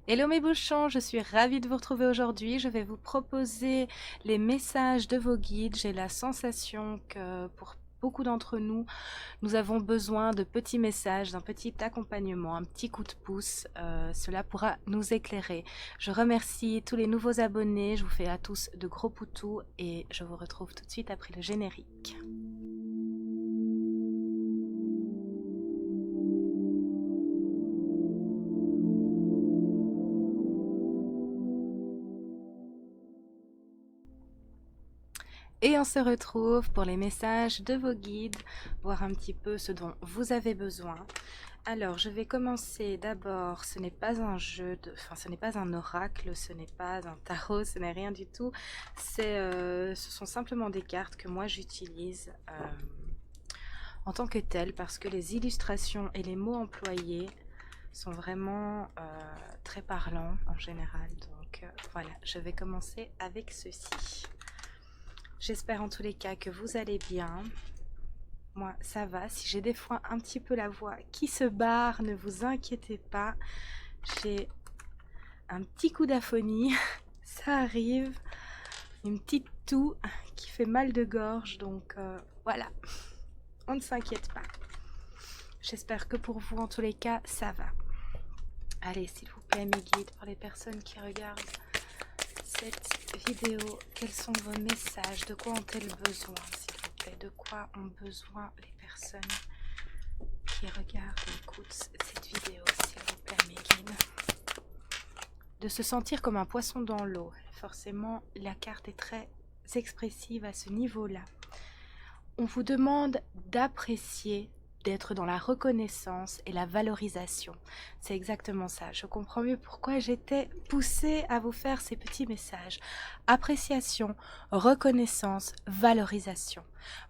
Hello mes bouchons, je suis ravie de vous retrouver aujourd'hui. Je vais vous proposer les messages de vos guides. J'ai la sensation que pour beaucoup d'entre nous, nous avons besoin de petits messages, d'un petit accompagnement, un petit coup de pouce. Cela pourra nous éclairer. Je remercie tous les nouveaux abonnés. Je vous fais à tous de gros poutous et je vous retrouve tout de suite après le générique. Et on se retrouve pour les messages de vos guides, voir un petit peu ce dont vous avez besoin. Alors, je vais commencer d'abord, ce n'est pas un ce n'est pas un oracle, ce n'est pas un tarot, ce n'est rien du tout. Ce sont simplement des cartes que moi j'utilise en tant que telles parce que les illustrations et les mots employés sont vraiment très parlants en général. Donc voilà, je vais commencer avec ceci. J'espère en tous les cas que vous allez bien. Moi, ça va. Si j'ai des fois un petit peu la voix qui se barre, ne vous inquiétez pas. J'ai un petit coup d'aphonie. Ça arrive. Une petite toux qui fait mal de gorge. Donc voilà, on ne s'inquiète pas. J'espère que pour vous, en tous les cas, ça va. Allez, s'il vous plaît, mes guides, pour les personnes qui regardent cette vidéo, quels sont vos messages? De quoi ont-elles besoin, s'il vous plaît? De quoi ont besoin les personnes qui regardent et écoutent cette vidéo, s'il vous plaît, mes guides? De se sentir comme un poisson dans l'eau. Forcément, la carte est très expressive à ce niveau-là. On vous demande d'apprécier, d'être dans la reconnaissance et la valorisation. C'est exactement ça. Je comprends mieux pourquoi j'étais poussée à vous faire ces petits messages. Appréciation, reconnaissance, valorisation.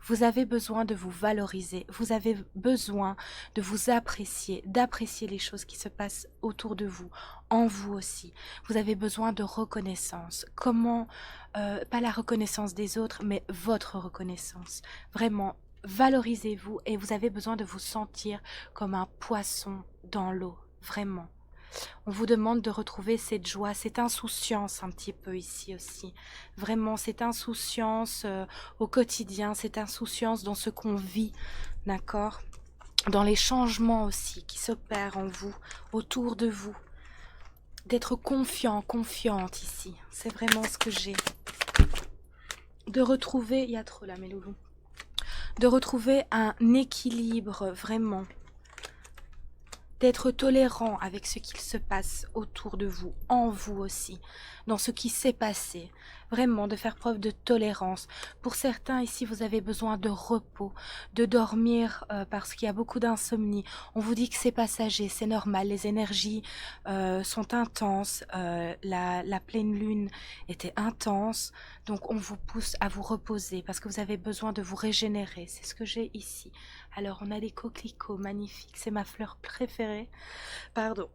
Vous avez besoin de vous valoriser. Vous avez besoin de vous apprécier, d'apprécier les choses qui se passent autour de vous, en vous aussi. Vous avez besoin de reconnaissance. Comment pas la reconnaissance des autres, mais votre reconnaissance. Vraiment, valorisez-vous et vous avez besoin de vous sentir comme un poisson dans l'eau, vraiment. On vous demande de retrouver cette joie, cette insouciance un petit peu ici aussi. Vraiment, cette insouciance au quotidien, cette insouciance dans ce qu'on vit, d'accord? Dans les changements aussi qui s'opèrent en vous, autour de vous. D'être confiant, confiante ici. C'est vraiment ce que j'ai. De retrouver, il y a trop là mes loulous, de retrouver un équilibre vraiment, d'être tolérant avec ce qu'il se passe autour de vous, en vous aussi, dans ce qui s'est passé, vraiment de faire preuve de tolérance. Pour certains ici, vous avez besoin de repos, de dormir parce qu'il y a beaucoup d'insomnie. On vous dit que c'est passager, c'est normal, les énergies sont intenses, la pleine lune était intense, donc on vous pousse à vous reposer parce que vous avez besoin de vous régénérer, c'est ce que j'ai ici. Alors on a des coquelicots magnifiques, c'est ma fleur préférée, pardon.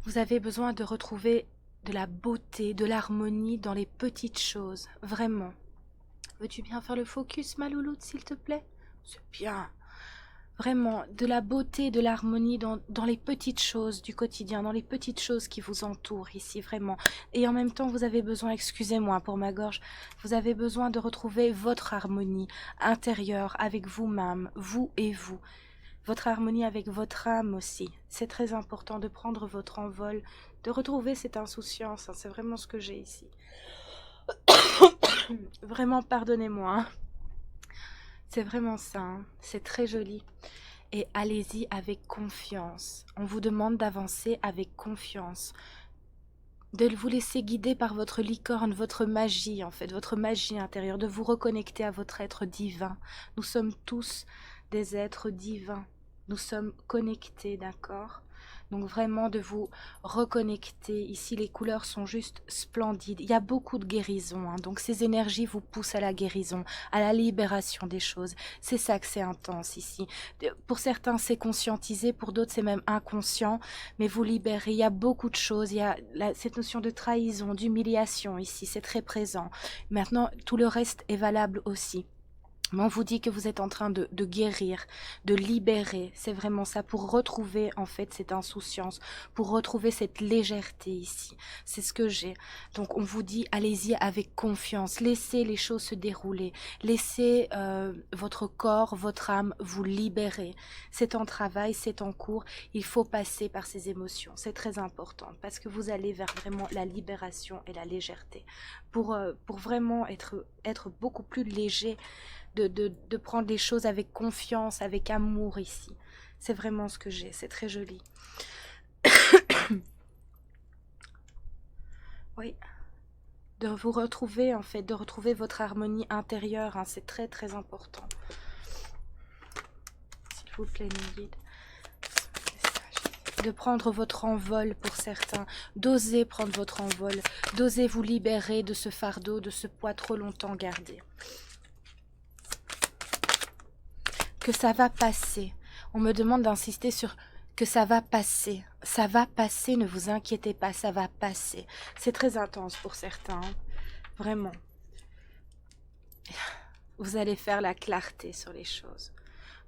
Vous avez besoin de retrouver de la beauté, de l'harmonie dans les petites choses, vraiment. Veux-tu bien faire le focus, ma louloute, s'il te plaît? C'est bien. Vraiment, de la beauté, de l'harmonie dans les petites choses du quotidien, dans les petites choses qui vous entourent ici, vraiment. Et en même temps, vous avez besoin, excusez-moi pour ma gorge, vous avez besoin de retrouver votre harmonie intérieure avec vous-même, vous et vous. Votre harmonie avec votre âme aussi. C'est très important de prendre votre envol, de retrouver cette insouciance. Hein, c'est vraiment ce que j'ai ici. Vraiment, pardonnez-moi. Hein. C'est vraiment ça. Hein. C'est très joli. Et allez-y avec confiance. On vous demande d'avancer avec confiance. De vous laisser guider par votre licorne, votre magie en fait, votre magie intérieure, de vous reconnecter à votre être divin. Nous sommes tous des êtres divins. Nous sommes connectés, d'accord? Donc vraiment de vous reconnecter. Ici, les couleurs sont juste splendides. Il y a beaucoup de guérison. Hein. Donc ces énergies vous poussent à la guérison, à la libération des choses. C'est ça que c'est intense ici. Pour certains, c'est conscientisé. Pour d'autres, c'est même inconscient. Mais vous libérez. Il y a beaucoup de choses. Il y a cette notion de trahison, d'humiliation ici. C'est très présent. Maintenant, tout le reste est valable aussi. Mais on vous dit que vous êtes en train de guérir, de libérer. C'est vraiment ça, pour retrouver en fait cette insouciance, pour retrouver cette légèreté ici. C'est ce que j'ai. Donc on vous dit, allez-y avec confiance. Laissez les choses se dérouler. Laissez votre corps, votre âme vous libérer. C'est en travail, c'est en cours. Il faut passer par ces émotions. C'est très important parce que vous allez vers vraiment la libération et la légèreté. Pour vraiment être beaucoup plus léger, de prendre les choses avec confiance, avec amour ici. C'est vraiment ce que j'ai, c'est très joli. Oui, de vous retrouver en fait, de retrouver votre harmonie intérieure, hein, c'est très très important. S'il vous plaît, mes guides. De prendre votre envol pour certains, d'oser prendre votre envol, d'oser vous libérer de ce fardeau, de ce poids trop longtemps gardé. Que ça va passer. On me demande d'insister sur que ça va passer. Ça va passer, ne vous inquiétez pas, ça va passer. C'est très intense pour certains, hein. Vraiment. Vous allez faire la clarté sur les choses.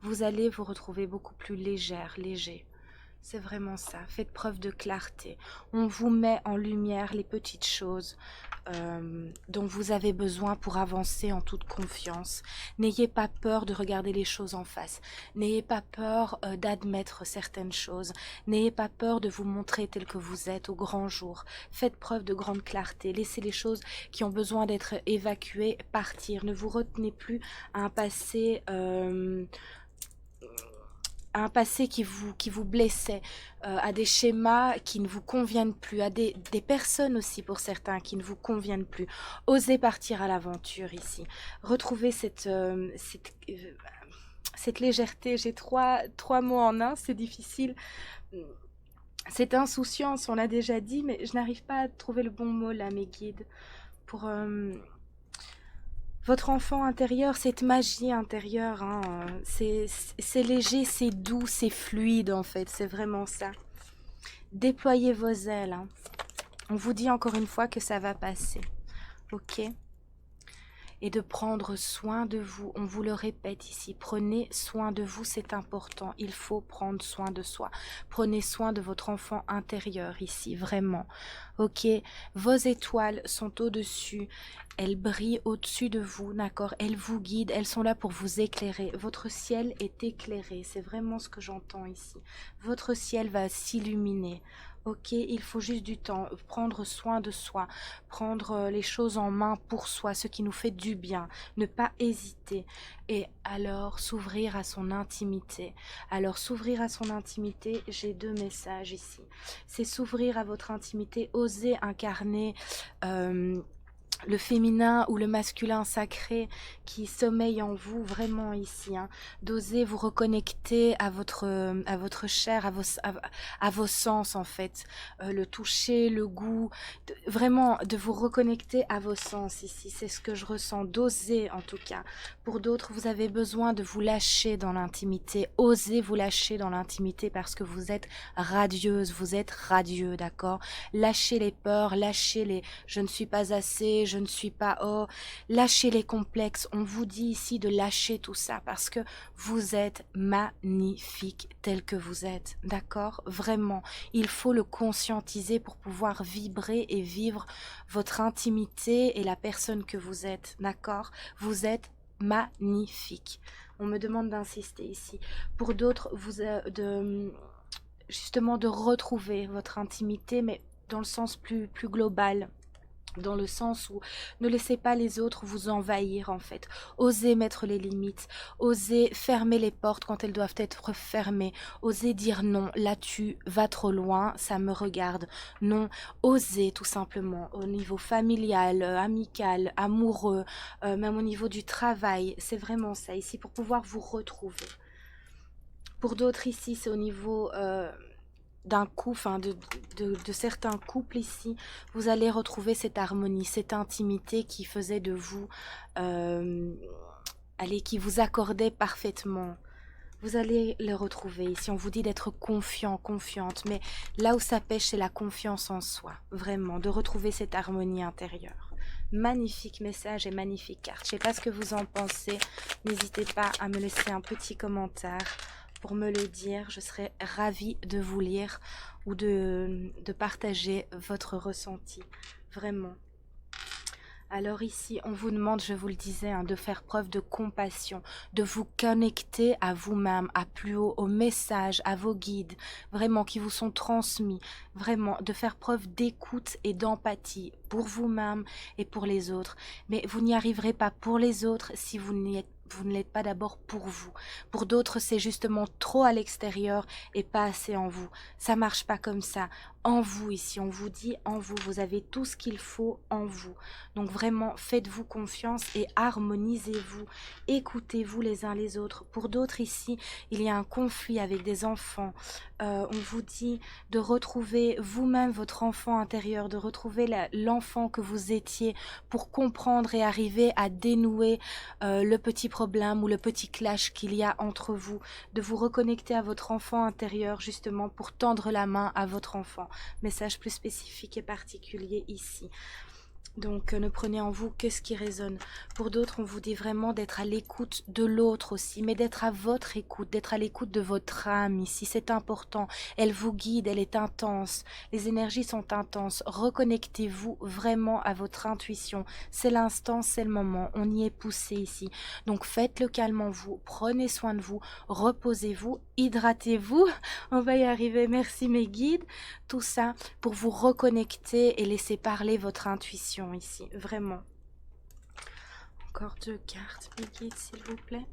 Vous allez vous retrouver beaucoup plus légère, léger. C'est vraiment ça. Faites preuve de clarté. On vous met en lumière les petites choses dont vous avez besoin pour avancer en toute confiance. N'ayez pas peur de regarder les choses en face. N'ayez pas peur d'admettre certaines choses. N'ayez pas peur de vous montrer tel que vous êtes au grand jour. Faites preuve de grande clarté. Laissez les choses qui ont besoin d'être évacuées partir. Ne vous retenez plus à un passé... à un passé qui vous blessait, à des schémas qui ne vous conviennent plus, à des personnes aussi pour certains qui ne vous conviennent plus. Osez partir à l'aventure ici. Retrouvez cette légèreté. J'ai trois mots en un, c'est difficile. Cette insouciance, on l'a déjà dit, mais je n'arrive pas à trouver le bon mot là, mes guides, pour... votre enfant intérieur, cette magie intérieure, hein, c'est léger, c'est doux, c'est fluide en fait, c'est vraiment ça. Déployez vos ailes. Hein. On vous dit encore une fois que ça va passer, ok? Et de prendre soin de vous. On vous le répète ici, prenez soin de vous, c'est important. Il faut prendre soin de soi. Prenez soin de votre enfant intérieur ici, vraiment. Ok, vos étoiles sont au-dessus. Elles brillent au-dessus de vous, d'accord? Elles vous guident, elles sont là pour vous éclairer. Votre ciel est éclairé, c'est vraiment ce que j'entends ici. Votre ciel va s'illuminer. Ok, il faut juste du temps, prendre soin de soi, prendre les choses en main pour soi, ce qui nous fait du bien, ne pas hésiter et alors s'ouvrir à son intimité. Alors s'ouvrir à son intimité, j'ai deux messages ici. C'est s'ouvrir à votre intimité, oser incarner le féminin ou le masculin sacré qui sommeille en vous vraiment ici, hein. D'oser vous reconnecter à votre chair, à vos sens en fait, le toucher, le goût, vraiment de vous reconnecter à vos sens ici, c'est ce que je ressens, d'oser en tout cas. Pour d'autres, vous avez besoin de vous lâcher dans l'intimité, osez vous lâcher dans l'intimité parce que vous êtes radieuse, vous êtes radieux, d'accord? Lâchez les peurs, lâchez les je ne suis pas assez, je ne suis pas oh, lâchez les complexes. On vous dit ici de lâcher tout ça parce que vous êtes magnifique tel que vous êtes, d'accord? Vraiment, il faut le conscientiser pour pouvoir vibrer et vivre votre intimité et la personne que vous êtes, d'accord? Vous êtes magnifique. On me demande d'insister ici. Pour d'autres, justement de retrouver votre intimité, mais dans le sens plus global, dans le sens où ne laissez pas les autres vous envahir en fait. Osez mettre les limites, osez fermer les portes quand elles doivent être fermées, osez dire non, là tu vas trop loin, ça me regarde. Non, osez tout simplement au niveau familial, amical, amoureux, même au niveau du travail, c'est vraiment ça ici pour pouvoir vous retrouver. Pour d'autres ici, c'est au niveau d'un coup, enfin de certains couples ici, vous allez retrouver cette harmonie, cette intimité qui faisait de vous, allez, qui vous accordait parfaitement. Vous allez le retrouver ici, on vous dit d'être confiant, confiante, mais là où ça pêche, c'est la confiance en soi, vraiment, de retrouver cette harmonie intérieure. Magnifique message et magnifique carte. Je ne sais pas ce que vous en pensez. N'hésitez pas à me laisser un petit commentaire pour me le dire. Je serais ravie de vous lire ou de partager votre ressenti. Vraiment. Alors ici, on vous demande, je vous le disais, hein, de faire preuve de compassion, de vous connecter à vous-même, à plus haut, aux messages, à vos guides, vraiment qui vous sont transmis, vraiment de faire preuve d'écoute et d'empathie pour vous-même et pour les autres. Mais vous n'y arriverez pas pour les autres si vous ne l'êtes pas d'abord pour vous. Pour d'autres, c'est justement trop à l'extérieur et pas assez en vous. Ça marche pas comme ça. En vous ici, on vous dit en vous, vous avez tout ce qu'il faut en vous. Donc vraiment, faites-vous confiance et harmonisez-vous, écoutez-vous les uns les autres. Pour d'autres ici, il y a un conflit avec des enfants. On vous dit de retrouver vous-même votre enfant intérieur, de retrouver l'enfant que vous étiez pour comprendre et arriver à dénouer le petit problème ou le petit clash qu'il y a entre vous, de vous reconnecter à votre enfant intérieur justement pour tendre la main à votre enfant. Message plus spécifique et particulier ici. Donc ne prenez en vous que ce qui résonne. Pour d'autres, on vous dit vraiment d'être à l'écoute de l'autre aussi, mais d'être à votre écoute, d'être à l'écoute de votre âme ici, c'est important. Elle vous guide, elle est intense, les énergies sont intenses. Reconnectez-vous vraiment à votre intuition. C'est l'instant, c'est le moment, on y est poussé ici. Donc faites le calme en vous, prenez soin de vous, reposez-vous, hydratez-vous. On va y arriver, merci mes guides. Tout ça pour vous reconnecter et laisser parler votre intuition ici, vraiment. Encore 2 cartes, mes guides, s'il vous plaît.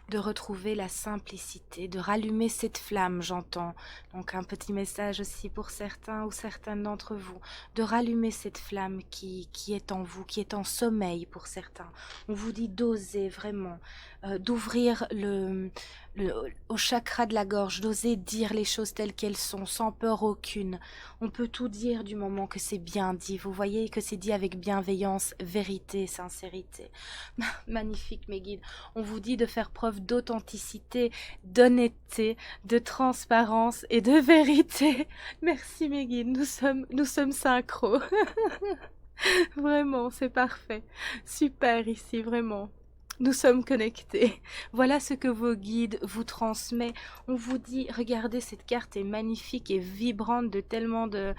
De retrouver la simplicité, de rallumer cette flamme, j'entends. Donc un petit message aussi pour certains ou certaines d'entre vous, de rallumer cette flamme qui est en vous, qui est en sommeil pour certains. On vous dit d'oser vraiment, d'ouvrir au chakra de la gorge, d'oser dire les choses telles qu'elles sont, sans peur aucune. On peut tout dire du moment que c'est bien dit. Vous voyez que c'est dit avec bienveillance, vérité, sincérité. Magnifique mes guides. On vous dit de faire preuve d'authenticité, d'honnêteté, de transparence et de vérité. Merci mes guides, nous sommes synchro. Vraiment, c'est parfait. Super ici, vraiment. Nous sommes connectés. Voilà ce que vos guides vous transmettent. On vous dit, regardez, cette carte est magnifique et vibrante de tellement de...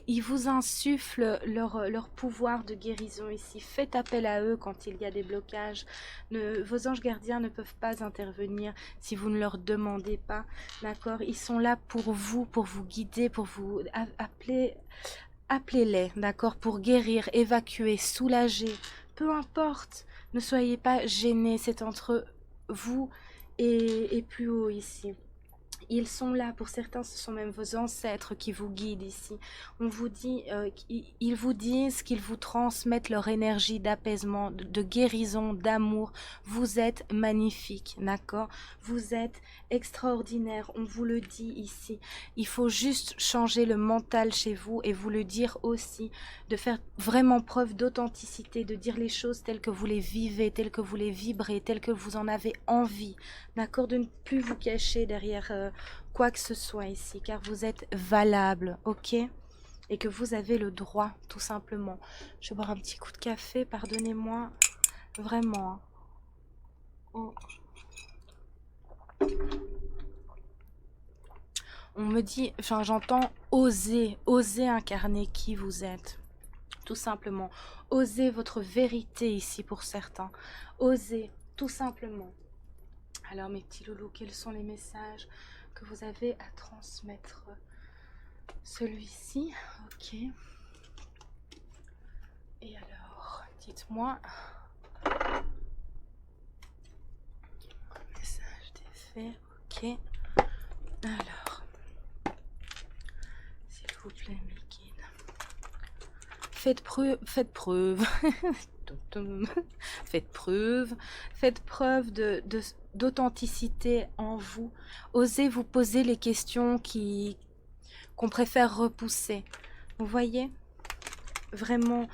Ils vous insufflent leur pouvoir de guérison ici. Faites appel à eux quand il y a des blocages. Vos anges gardiens ne peuvent pas intervenir si vous ne leur demandez pas. D'accord? Ils sont là pour vous guider, pour vous appeler... Appelez-les, d'accord, pour guérir, évacuer, soulager, peu importe, ne soyez pas gênés, c'est entre vous et plus haut ici. Ils sont là, pour certains, ce sont même vos ancêtres qui vous guident ici. On vous dit, ils vous disent qu'ils vous transmettent leur énergie d'apaisement, de guérison, d'amour. Vous êtes magnifique, d'accord? Vous êtes extraordinaire, on vous le dit ici. Il faut juste changer le mental chez vous et vous le dire aussi, de faire vraiment preuve d'authenticité, de dire les choses telles que vous les vivez, telles que vous les vibrez, telles que vous en avez envie, d'accord? De ne plus vous cacher derrière quoi que ce soit ici, car vous êtes valable, ok? Et que vous avez le droit, tout simplement. Je vais boire un petit coup de café, pardonnez-moi, vraiment. Oh. On me dit, enfin j'entends oser incarner qui vous êtes, tout simplement. Osez votre vérité ici pour certains, osez, tout simplement. Alors mes petits loulous, quels sont les messages que vous avez à transmettre? Celui-ci, ok. Et alors, dites-moi. Message d'effet, ok. Alors, s'il vous plaît, mes guides. Faites preuve. Faites preuve d'authenticité en vous. Osez vous poser les questions qu'on préfère repousser. Vous voyez? Vraiment,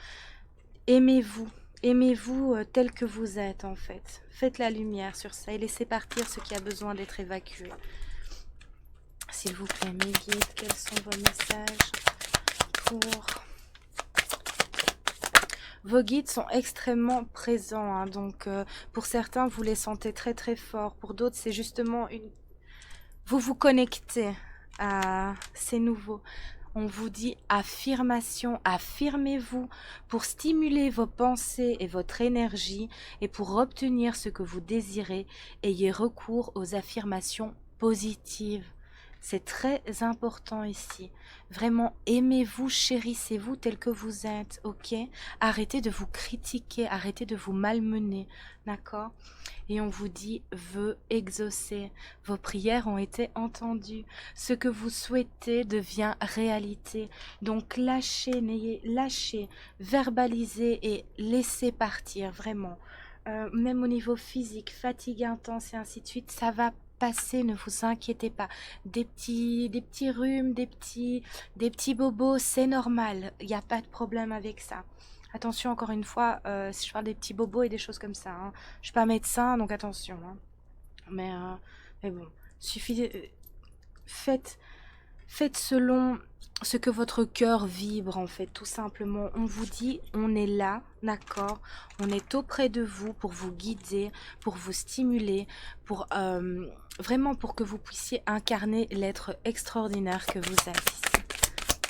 aimez-vous. Aimez-vous tel que vous êtes en fait. Faites la lumière sur ça et laissez partir ce qui a besoin d'être évacué. S'il vous plaît, mes guides, quels sont vos messages pour... Vos guides sont extrêmement présents, hein, donc pour certains, vous les sentez très très fort. Pour d'autres, c'est justement une... Vous vous connectez à ces nouveaux. On vous dit affirmation, affirmez-vous pour stimuler vos pensées et votre énergie et pour obtenir ce que vous désirez, ayez recours aux affirmations positives. C'est très important ici. Vraiment, aimez-vous, chérissez-vous tel que vous êtes, ok? Arrêtez de vous critiquer, arrêtez de vous malmener, d'accord? Et on vous dit, vœux exaucés. Vos prières ont été entendues. Ce que vous souhaitez devient réalité. Donc lâchez, verbalisez et laissez partir, vraiment. Même au niveau physique, fatigue intense et ainsi de suite, ça va passer, ne vous inquiétez pas. Des petits rhumes, des petits bobos, c'est normal. Il n'y a pas de problème avec ça. Attention, encore une fois, si je parle des petits bobos et des choses comme ça, hein. Je suis pas médecin, donc attention, hein. Mais bon, suffit, faites, faites selon ce que votre cœur vibre, en fait, tout simplement. On vous dit, on est là, d'accord? On est auprès de vous pour vous guider, pour vous stimuler, pour vraiment pour que vous puissiez incarner l'être extraordinaire que vous êtes ici.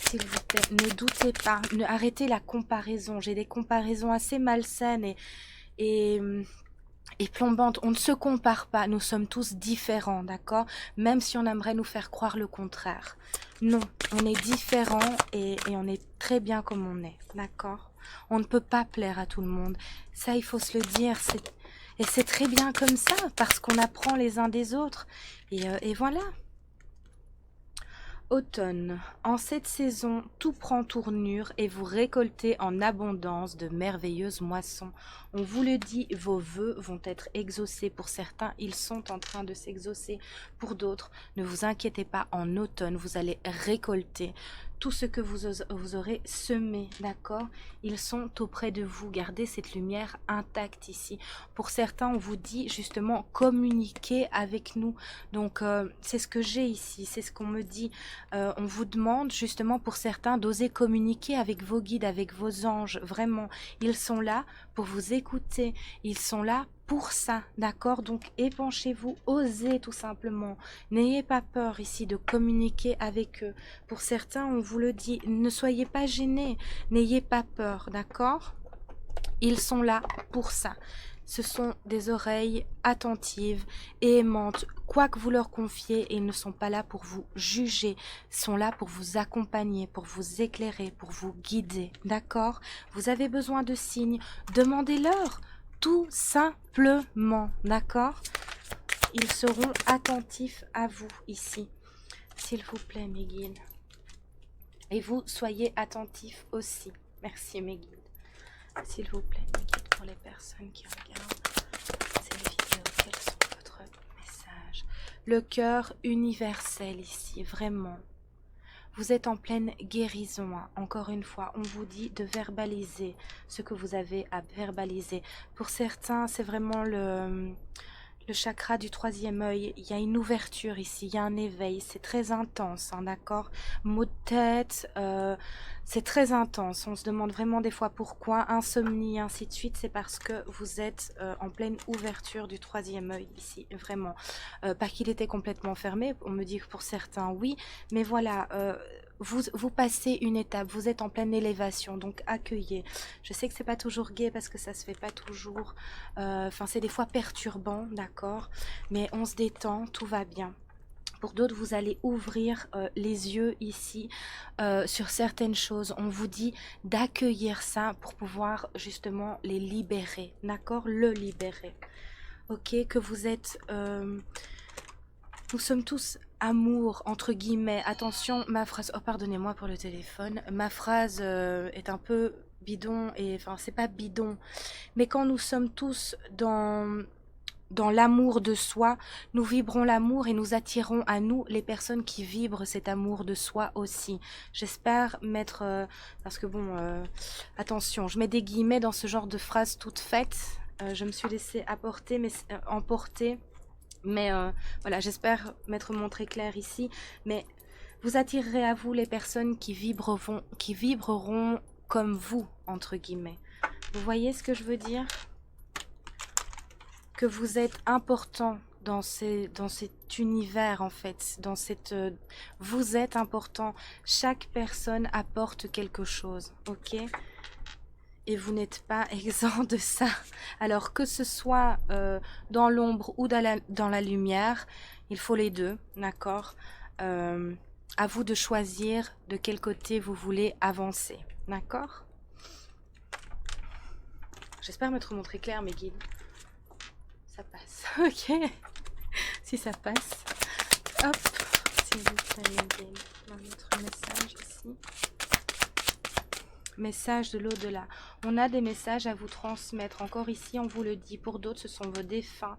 S'il vous plaît, ne doutez pas, arrêtez la comparaison. J'ai des comparaisons assez malsaines et, et plombantes. On ne se compare pas, nous sommes tous différents, d'accord? Même si on aimerait nous faire croire le contraire. Non, on est différents et on est très bien comme on est, d'accord? On ne peut pas plaire à tout le monde. Ça, il faut se le dire. Et c'est très bien comme ça, parce qu'on apprend les uns des autres. Et voilà. Automne. En cette saison, tout prend tournure et vous récoltez en abondance de merveilleuses moissons. On vous le dit, vos vœux vont être exaucés. Pour certains, ils sont en train de s'exaucer. Pour d'autres, ne vous inquiétez pas, en automne, vous allez récolter tout ce que vous aurez semé, d'accord? Ils sont auprès de vous. Gardez cette lumière intacte ici. Pour certains, on vous dit justement communiquer avec nous. Donc, c'est ce que j'ai ici, c'est ce qu'on me dit. On vous demande justement pour certains d'oser communiquer avec vos guides, avec vos anges. Vraiment, ils sont là pour vous écouter. Ils sont là pour ça, d'accord? Donc épanchez-vous, osez tout simplement. N'ayez pas peur ici de communiquer avec eux. Pour certains, on vous le dit, ne soyez pas gênés, n'ayez pas peur, d'accord? Ils sont là pour ça. Ce sont des oreilles attentives et aimantes. Quoi que vous leur confiez, ils ne sont pas là pour vous juger. Ils sont là pour vous accompagner, pour vous éclairer, pour vous guider. D'accord? Vous avez besoin de signes. Demandez-leur. Tout simplement. D'accord? Ils seront attentifs à vous ici. S'il vous plaît, mes guides. Et vous, soyez attentifs aussi. Merci, mes guides. S'il vous plaît, mes guides, pour les personnes qui regardent cette vidéo, quels sont votre message? Le cœur universel ici, vraiment. Vous êtes en pleine guérison, hein. Encore une fois, on vous dit de verbaliser ce que vous avez à verbaliser. Pour certains, c'est vraiment le chakra du troisième œil. Il y a une ouverture ici, il y a un éveil. C'est très intense, hein, d'accord? Maux de tête, c'est très intense. On se demande vraiment des fois pourquoi. Insomnie, ainsi de suite. C'est parce que vous êtes en pleine ouverture du troisième œil ici, vraiment. Pas qu'il était complètement fermé. On me dit que pour certains, oui. Mais voilà, vous passez une étape. Vous êtes en pleine élévation. Donc, accueillez. Je sais que c'est pas toujours gai parce que ça se fait pas toujours. Enfin, c'est des fois perturbant, d'accord? Mais on se détend, tout va bien. Pour d'autres, vous allez ouvrir les yeux ici sur certaines choses. On vous dit d'accueillir ça pour pouvoir justement les libérer, d'accord? Le libérer. Ok, que vous êtes... nous sommes tous amour, entre guillemets. Attention, ma phrase... Oh, pardonnez-moi pour le téléphone. Ma phrase est un peu bidon, et enfin, c'est pas bidon. Mais quand nous sommes tous dans l'amour de soi, nous vibrons l'amour et nous attirons à nous les personnes qui vibrent cet amour de soi aussi. J'espère mettre... parce que bon, attention, je mets des guillemets dans ce genre de phrase toute faite. Je me suis laissée emporter. Mais voilà, j'espère m'être montré clair ici. Mais vous attirerez à vous les personnes qui vibreront comme vous, entre guillemets. Vous voyez ce que je veux dire? Que vous êtes important dans cet univers, en fait. Vous êtes important. Chaque personne apporte quelque chose, ok? Et vous n'êtes pas exempt de ça. Alors que ce soit dans l'ombre ou dans la lumière, il faut les deux, d'accord? À vous de choisir de quel côté vous voulez avancer, d'accord? J'espère m'être montré clair, mes guides. Ça passe, ok? Si ça passe, hop, s'il vous plaît, mes guides, un autre message ici. Message de l'au-delà. On a des messages à vous transmettre. Encore ici, on vous le dit. Pour d'autres, ce sont vos défunts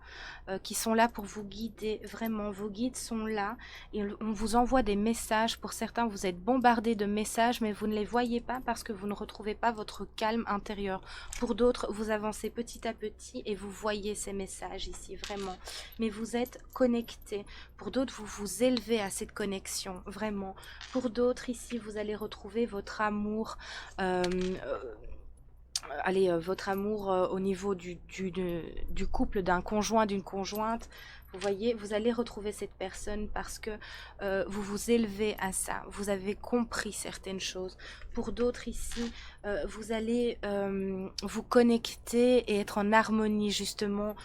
qui sont là pour vous guider. Vraiment, vos guides sont là. Et on vous envoie des messages. Pour certains, vous êtes bombardés de messages, mais vous ne les voyez pas parce que vous ne retrouvez pas votre calme intérieur. Pour d'autres, vous avancez petit à petit et vous voyez ces messages ici, vraiment. Mais vous êtes connectés. Pour d'autres, vous vous élevez à cette connexion, vraiment. Pour d'autres, ici, vous allez retrouver votre amour votre amour au niveau du couple, d'un conjoint, d'une conjointe. Vous voyez, vous allez retrouver cette personne parce que vous vous élevez à ça. Vous avez compris certaines choses. Pour d'autres ici, vous allez vous connecter et être en harmonie justement,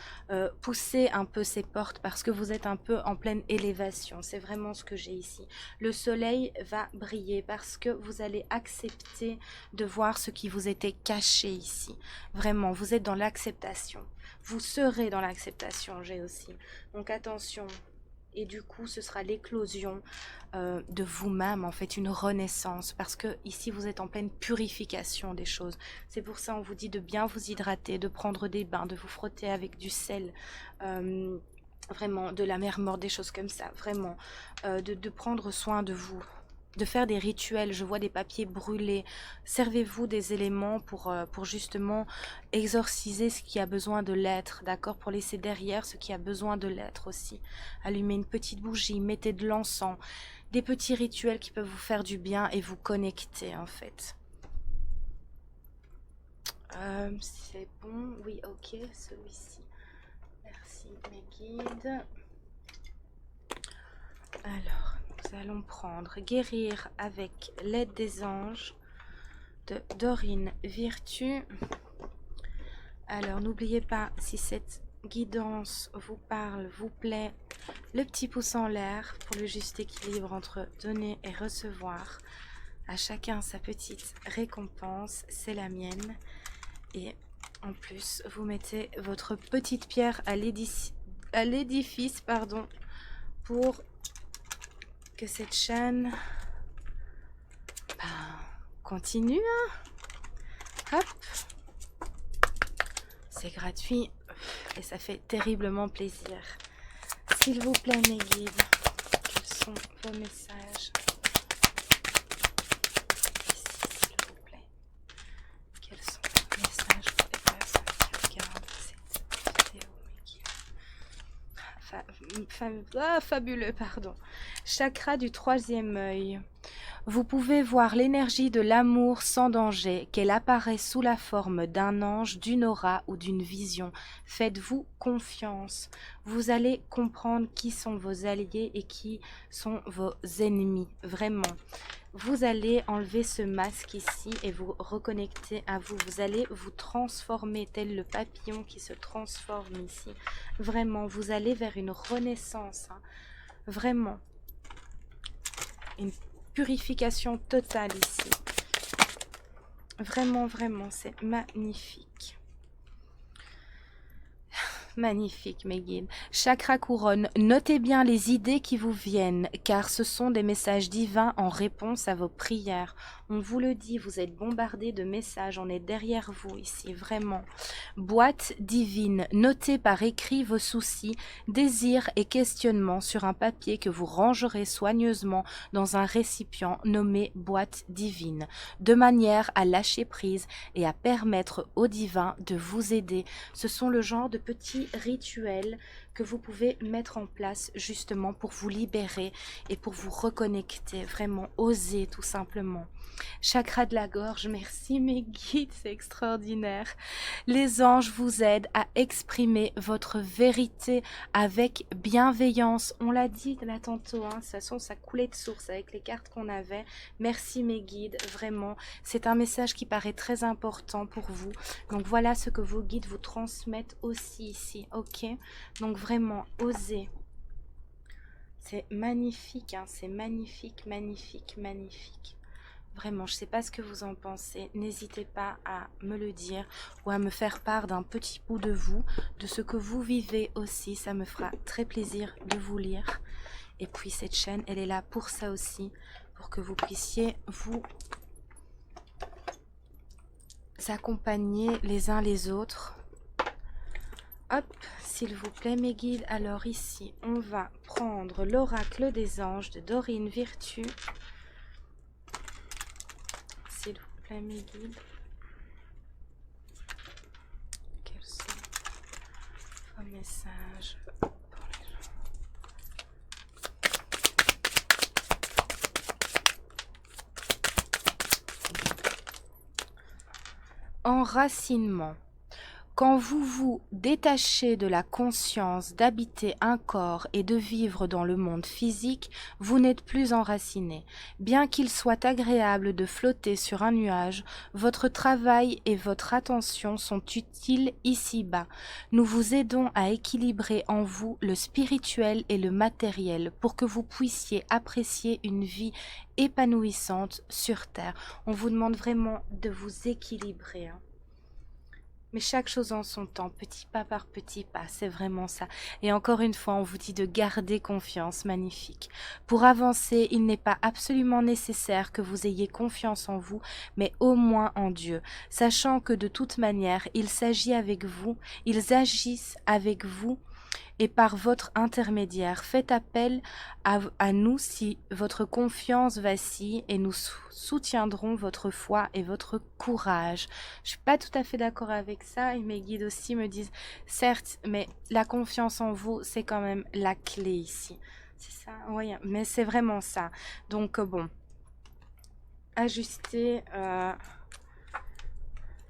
pousser un peu ces portes parce que vous êtes un peu en pleine élévation. C'est vraiment ce que j'ai ici. Le soleil va briller parce que vous allez accepter de voir ce qui vous était caché ici. Vraiment, vous êtes dans l'acceptation. Vous serez dans l'acceptation, j'ai aussi. Donc attention. Et du coup, ce sera l'éclosion de vous-même, en fait, une renaissance. Parce que ici, vous êtes en pleine purification des choses. C'est pour ça on vous dit de bien vous hydrater, de prendre des bains, de vous frotter avec du sel. Vraiment, de la mer morte, des choses comme ça. Vraiment, de prendre soin de vous. De faire des rituels, je vois des papiers brûlés. Servez-vous des éléments pour justement exorciser ce qui a besoin de l'être, d'accord? Pour laisser derrière ce qui a besoin de l'être aussi. Allumez une petite bougie, mettez de l'encens, des petits rituels qui peuvent vous faire du bien et vous connecter en fait. C'est bon, oui, ok, celui-ci. Merci mes guides. Alors... nous allons prendre guérir avec l'aide des anges de Dorine Virtue. Alors n'oubliez pas, si cette guidance vous parle, vous plaît, le petit pouce en l'air pour le juste équilibre entre donner et recevoir. À chacun sa petite récompense, c'est la mienne. Et en plus, vous mettez votre petite pierre à l'édifice, pour que cette chaîne continue. Hop, c'est gratuit et ça fait terriblement plaisir. S'il vous plaît mes guides, quels sont vos messages ici, s'il vous plaît? Quels sont vos messages pour les personnes qui regardent cette vidéo, mes guides? Fabuleux, pardon. Chakra du troisième œil. Vous pouvez voir l'énergie de l'amour sans danger, qu'elle apparaît sous la forme d'un ange, d'une aura ou d'une vision. Faites-vous confiance. Vous allez comprendre qui sont vos alliés et qui sont vos ennemis. Vraiment. Vous allez enlever ce masque ici et vous reconnecter à vous. Vous allez vous transformer tel le papillon qui se transforme ici. Vraiment, vous allez vers une renaissance. Hein. Vraiment. Une purification totale ici. Vraiment, vraiment, c'est magnifique. Magnifique, mes guides. Chakra couronne, notez bien les idées qui vous viennent, car ce sont des messages divins en réponse à vos prières. On vous le dit, vous êtes bombardés de messages, on est derrière vous ici, vraiment. Boîte divine, notez par écrit vos soucis, désirs et questionnements sur un papier que vous rangerez soigneusement dans un récipient nommé boîte divine, de manière à lâcher prise et à permettre au divin de vous aider. Ce sont le genre de petits rituels que vous pouvez mettre en place justement pour vous libérer et pour vous reconnecter, vraiment oser tout simplement. Chakra de la gorge, merci mes guides, c'est extraordinaire. Les anges vous aident à exprimer votre vérité avec bienveillance. On l'a dit là tantôt, de toute façon ça coulait de source avec les cartes qu'on avait. Merci mes guides, vraiment. C'est un message qui paraît très important pour vous. Donc voilà ce que vos guides vous transmettent aussi ici, ok? Donc vraiment, osez. C'est magnifique, c'est magnifique, magnifique, magnifique. Vraiment, je ne sais pas ce que vous en pensez. N'hésitez pas à me le dire ou à me faire part d'un petit bout de vous, de ce que vous vivez aussi. Ça me fera très plaisir de vous lire. Et puis cette chaîne, elle est là pour ça aussi, pour que vous puissiez vous accompagner les uns les autres. Hop, s'il vous plaît mes guides. Alors ici, on va prendre l'oracle des anges de Dorine Virtue. S'il vous plaît mes guides. Quels sont vos messages pour les gens? Enracinement. Quand vous vous détachez de la conscience d'habiter un corps et de vivre dans le monde physique, vous n'êtes plus enraciné. Bien qu'il soit agréable de flotter sur un nuage, votre travail et votre attention sont utiles ici-bas. Nous vous aidons à équilibrer en vous le spirituel et le matériel pour que vous puissiez apprécier une vie épanouissante sur Terre. On vous demande vraiment de vous équilibrer. Mais chaque chose en son temps, petit pas par petit pas, c'est vraiment ça. Et encore une fois, on vous dit de garder confiance, magnifique. Pour avancer, il n'est pas absolument nécessaire que vous ayez confiance en vous, mais au moins en Dieu, sachant que de toute manière, il s'agit avec vous, ils agissent avec vous, et par votre intermédiaire. Faites appel à nous si votre confiance vacille et nous soutiendrons votre foi et votre courage. Je suis pas tout à fait d'accord avec ça et mes guides aussi me disent certes, mais la confiance en vous, c'est quand même la clé ici. C'est ça, oui, mais c'est vraiment ça. Donc bon, ajuster...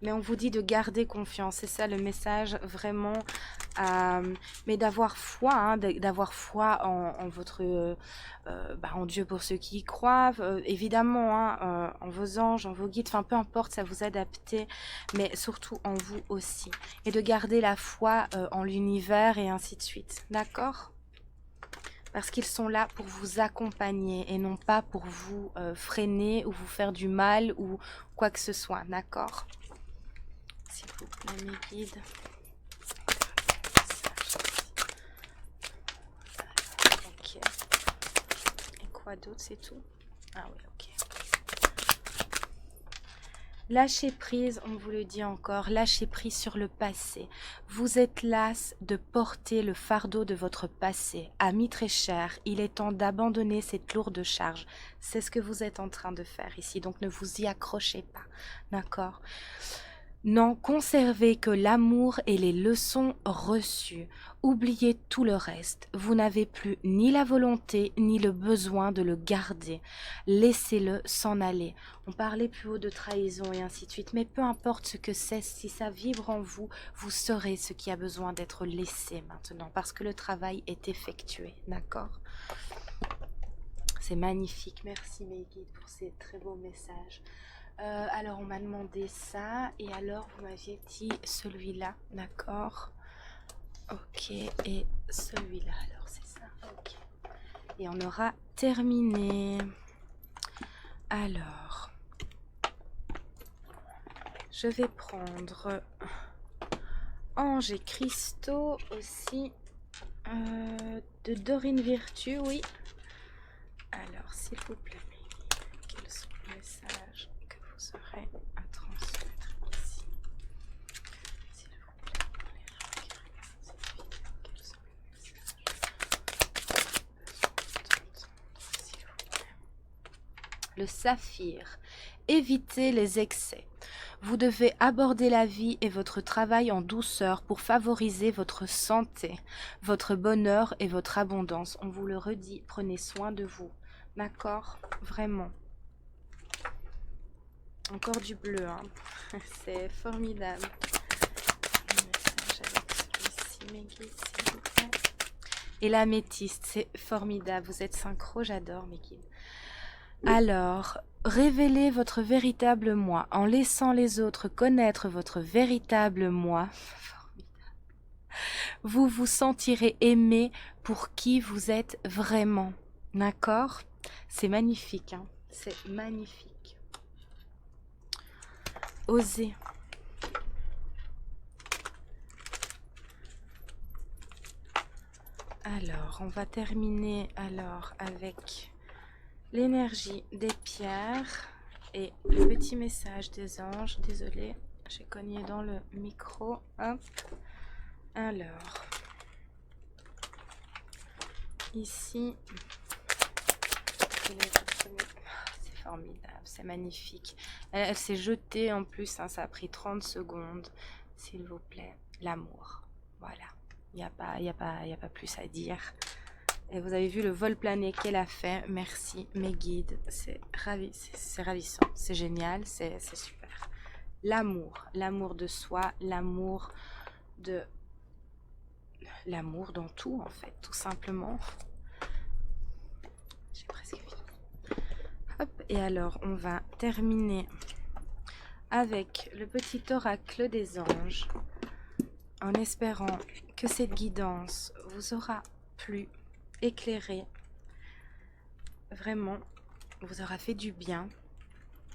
mais on vous dit de garder confiance, c'est ça le message vraiment, mais d'avoir foi, d'avoir foi en votre, en Dieu pour ceux qui y croient, évidemment, en vos anges, en vos guides, enfin peu importe, ça vous adapter, mais surtout en vous aussi, et de garder la foi en l'univers et ainsi de suite, d'accord ? Parce qu'ils sont là pour vous accompagner et non pas pour vous freiner ou vous faire du mal ou quoi que ce soit, d'accord ? S'il vous plaît, mes guides. Ok. Et quoi d'autre, c'est tout? Ah oui, ok. Lâchez prise, on vous le dit encore, lâchez prise sur le passé. Vous êtes las de porter le fardeau de votre passé. Amis très chers, il est temps d'abandonner cette lourde charge. C'est ce que vous êtes en train de faire ici, donc ne vous y accrochez pas, d'accord ? N'en conservez que l'amour et les leçons reçues. Oubliez tout le reste. Vous n'avez plus ni la volonté ni le besoin de le garder. Laissez-le s'en aller. On parlait plus haut de trahison et ainsi de suite, mais peu importe ce que c'est, si ça vibre en vous, vous saurez ce qui a besoin d'être laissé maintenant, parce que le travail est effectué, d'accord ? C'est magnifique. Merci mes guides pour ces très beaux messages. Alors on m'a demandé ça et alors vous m'aviez dit celui-là, d'accord? Ok, et celui-là, alors c'est ça, ok. Et on aura terminé. Alors, je vais prendre anges et cristaux aussi. De Dorine Virtue, oui. Alors, s'il vous plaît, quels sont les messages que vous aurez à transmettre ici? S'il vous plaît, pour les gens qui regardent cette vidéo, quels sont les messages d'entendre, s'il vous plaît? Le saphir. Évitez les excès. Vous devez aborder la vie et votre travail en douceur pour favoriser votre santé, votre bonheur et votre abondance. On vous le redit, prenez soin de vous. D'accord? Vraiment. Encore du bleu, hein. C'est formidable. Un message avec celui-ci, mes guides, s'il vous plaît. Et l'améthyste, c'est formidable. Vous êtes synchro, j'adore, mes guides. Alors, révélez votre véritable moi en laissant les autres connaître votre véritable moi. Vous vous sentirez aimé pour qui vous êtes vraiment. D'accord? C'est magnifique, hein? C'est magnifique. Osez. Alors, on va terminer alors avec l'énergie des pierres et le petit message des anges. Désolée, j'ai cogné dans le micro. Hop. Alors, ici, c'est formidable, c'est magnifique. Elle s'est jetée en plus, hein, ça a pris 30 secondes. S'il vous plaît, l'amour. Voilà, il n'y a pas plus à dire. Et vous avez vu le vol plané qu'elle a fait. Merci, mes guides. C'est ravissant, c'est génial, c'est super. L'amour de soi, l'amour dans tout, en fait, tout simplement. J'ai presque fini. Hop, et alors, on va terminer avec le petit oracle des anges, en espérant que cette guidance vous aura plu, éclairé, vraiment vous aura fait du bien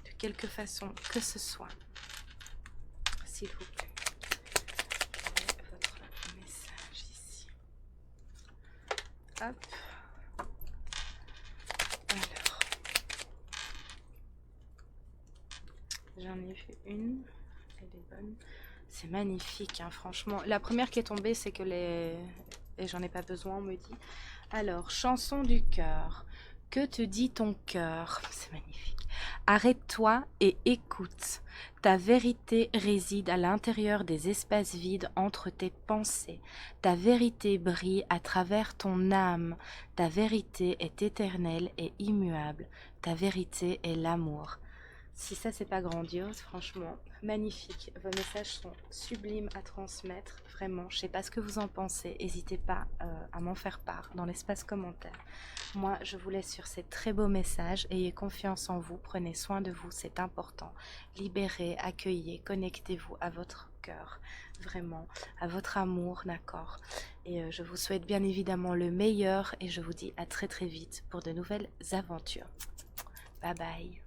de quelque façon que ce soit. S'il vous plaît, votre message ici. Hop. Alors, j'en ai vu une, elle est bonne. C'est magnifique, hein, franchement. La première qui est tombée, c'est que les... Et j'en ai pas besoin, on me dit. Alors, chanson du cœur. Que te dit ton cœur? C'est magnifique. Arrête-toi et écoute. Ta vérité réside à l'intérieur des espaces vides entre tes pensées. Ta vérité brille à travers ton âme. Ta vérité est éternelle et immuable. Ta vérité est l'amour. Si ça, c'est pas grandiose, franchement, magnifique. Vos messages sont sublimes à transmettre, vraiment. Je sais pas ce que vous en pensez. N'hésitez pas à m'en faire part dans l'espace commentaire. Moi, je vous laisse sur ces très beaux messages. Ayez confiance en vous, prenez soin de vous, c'est important. Libérez, accueillez, connectez-vous à votre cœur, vraiment, à votre amour, d'accord? Et je vous souhaite bien évidemment le meilleur et je vous dis à très très vite pour de nouvelles aventures. Bye bye.